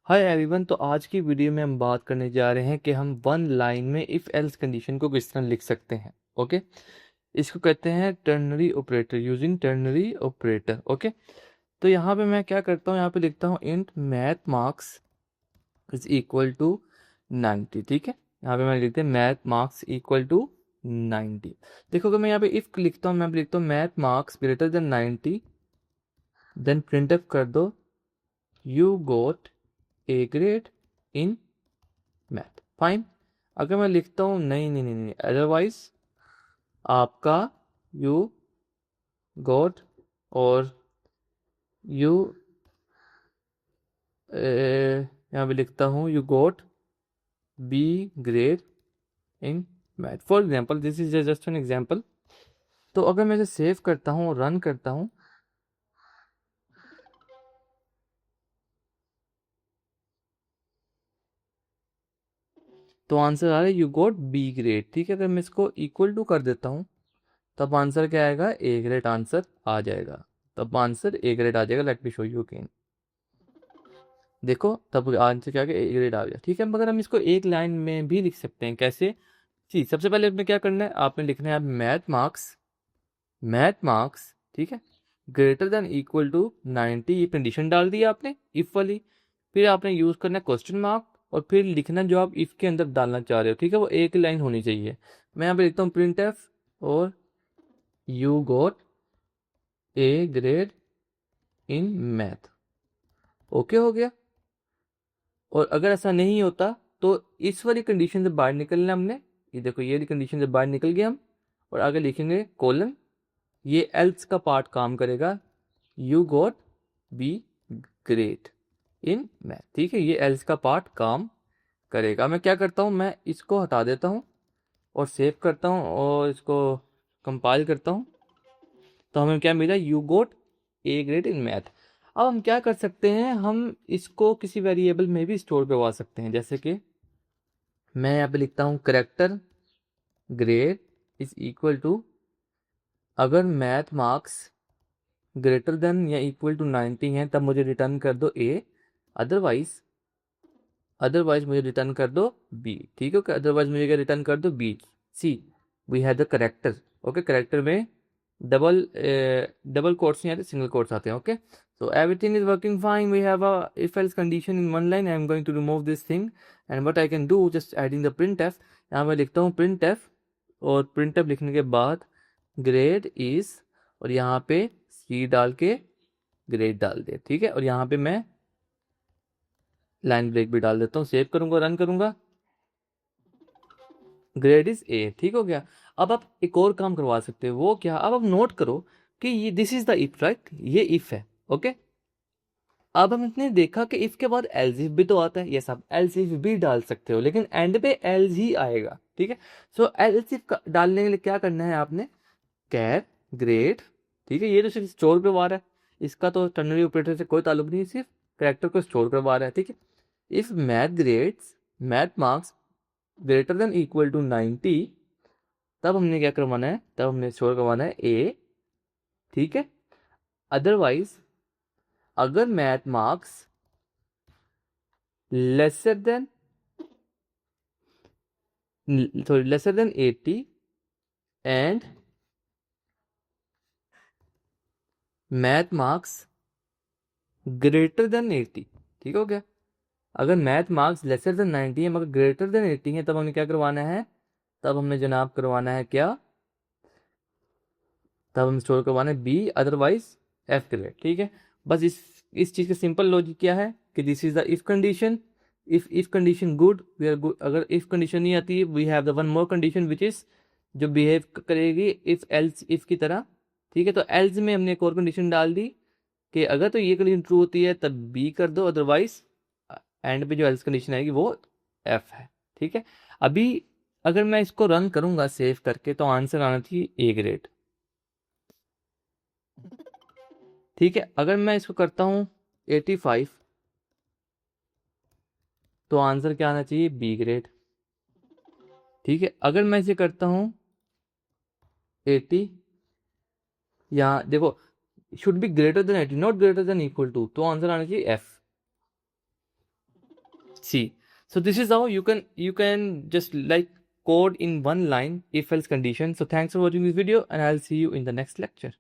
Hi everyone. तो आज की वीडियो में हम बात करने जा रहे हैं कि हम वन लाइन में इफ एल्स कंडीशन को किस तरह लिख सकते हैं। ओके, इसको कहते हैं ternary operator, using ternary operator. Okay, तो यहाँ पे मैं क्या करता हूँ, यहाँ पे लिखता हूँ int math marks is equal to 90। ठीक है, यहाँ पे मैं लिखते हैं मैथ मार्क्स इक्वल टू 90। देखो अगर मैं यहाँ पे इफ लिखता हूँ, मैं लिखता हूँ math marks greater than 90, then print कर दो you got A grade in math. Fine. अगर मैं लिखता हूं नहीं नहीं नहीं नहीं अदरवाइज आपका यू गॉट और यू यहाँ पे लिखता हूँ you got B grade in math. For example this is just an example. तो अगर मैं इसे सेव करता हूँ, रन करता हूँ, तो आंसर आ रहा है यू गॉट बी ग्रेड। ठीक है, अगर मैं इसको इक्वल टू कर देता हूँ तब आंसर क्या आएगा, ए ग्रेड आंसर आ जाएगा। तब आंसर ए ग्रेड आ जाएगा। Let me show you again. देखो तब आंसर क्या ए ग्रेड आ गया। ठीक है, मगर हम इसको एक लाइन में भी लिख सकते हैं। कैसे? जी, सबसे पहले आपने क्या करना है, आपने लिखना है मैथ मार्क्स। ठीक है, ग्रेटर देन इक्वल टू 90, ये कंडीशन डाल दी आपने इफ वाली। फिर आपने यूज करना है क्वेश्चन मार्क और फिर लिखना जो आप इफ के अंदर डालना चाह रहे हो। ठीक है, वो एक लाइन होनी चाहिए। मैं यहाँ पे लिखता हूँ प्रिंट एफ और you got A grade in math. Okay हो गया। और अगर ऐसा नहीं होता तो इस वाली कंडीशन से बाहर निकलना हमने। ये देखो, ये वाली कंडीशन से बाहर निकल गए हम और आगे लिखेंगे कोलन, ये एल्स का पार्ट काम करेगा, you got be great in math. ठीक है, ये एल्स का पार्ट काम करेगा। मैं क्या करता हूँ, मैं इसको हटा देता हूँ और सेव करता हूँ और इसको कंपाइल करता हूँ। तो हमें क्या मिला, you got A grade in math. अब हम क्या कर सकते हैं, हम इसको किसी वेरिएबल में भी स्टोर करवा सकते हैं। जैसे कि मैं यहाँ पे लिखता हूँ character grade is equal to, अगर मैथ मार्क्स ग्रेटर देन या इक्वल टू 90 है तब मुझे रिटर्न कर दो ए, अदरवाइज अदरवाइज मुझे रिटर्न कर दो बी। ठीक है, अदरवाइज मुझे क्या रिटर्न कर दो B. See we have the character. Okay, character में डबल डबल कोट्स नहीं आते, सिंगल कोट्स आते हैं। Okay, so everything is working fine. We have a if else condition in one line. I am going to remove this thing and what I can do, just adding the printf। यहाँ मैं लिखता हूँ printf और printf लिखने के बाद grade is और यहाँ पे c डाल के grade डाल दे। ठीक है, और यहाँ पे मैं लाइन ब्रेक भी डाल देता हूँ। सेव करूंगा, रन करूंगा, ग्रेड इज ए। ठीक हो गया। अब आप एक और काम करवा सकते हो, वो क्या, अब आप नोट करो कि ये this is the if, right, ये इफ है। ओके, अब हमने देखा कि इफ के बाद एल्स इफ भी तो आता है। ये सब एल्स इफ भी डाल सकते हो लेकिन एंड पे एल्स ही आएगा। ठीक है, सो एल्स इफ डालने के लिए क्या करना है आपने, कैर ग्रेड। ठीक है, ये तो सिर्फ स्टोर करवा रहा है, इसका तो टर्नरी ऑपरेटर से कोई ताल्लुक नहीं, सिर्फ करेक्टर को स्टोर करवा रहा है। ठीक है, if math marks greater than equal to 90, तब हमने क्या करवाना है, तब हमने स्टोर करवाना है ए। ठीक है, अदरवाइज अगर math marks lesser than lesser than 80 and math marks greater than 80। ठीक हो गया। अगर मैथ मार्क्स लेसर देन 90 है मगर ग्रेटर देन 80 है, तब हमें क्या करवाना है, तब हमने जनाब करवाना है क्या, तब हम स्टोर करवाना है बी, अदरवाइज एफ ग्रेड। ठीक है, बस इस चीज का सिंपल लॉजिक क्या है कि this is the if condition. If condition good we are good, अगर इफ कंडीशन नहीं आती है we have the one more condition which is जो बिहेव करेगी इफ एल्स इफ की तरह। ठीक है, तो एल्स में हमने एक और कंडीशन डाल दी कि अगर तो ये कंडीशन ट्रू होती है तब बी कर दो, अदरवाइज एंड पे जो एल्स कंडीशन आएगी वो एफ है। ठीक है, अभी अगर मैं इसको रन करूंगा सेव करके तो आंसर आना चाहिए ए ग्रेड। ठीक है, अगर मैं इसको करता हूँ 85 तो आंसर क्या आना चाहिए, बी ग्रेड। ठीक है, अगर मैं इसे करता हूँ 80, यहाँ देखो should be greater than 80 not greater than equal to, तो आंसर आना चाहिए F. See, so this is how you can just like code in one line if else condition. So thanks for watching this video, and I'll see you in the next lecture.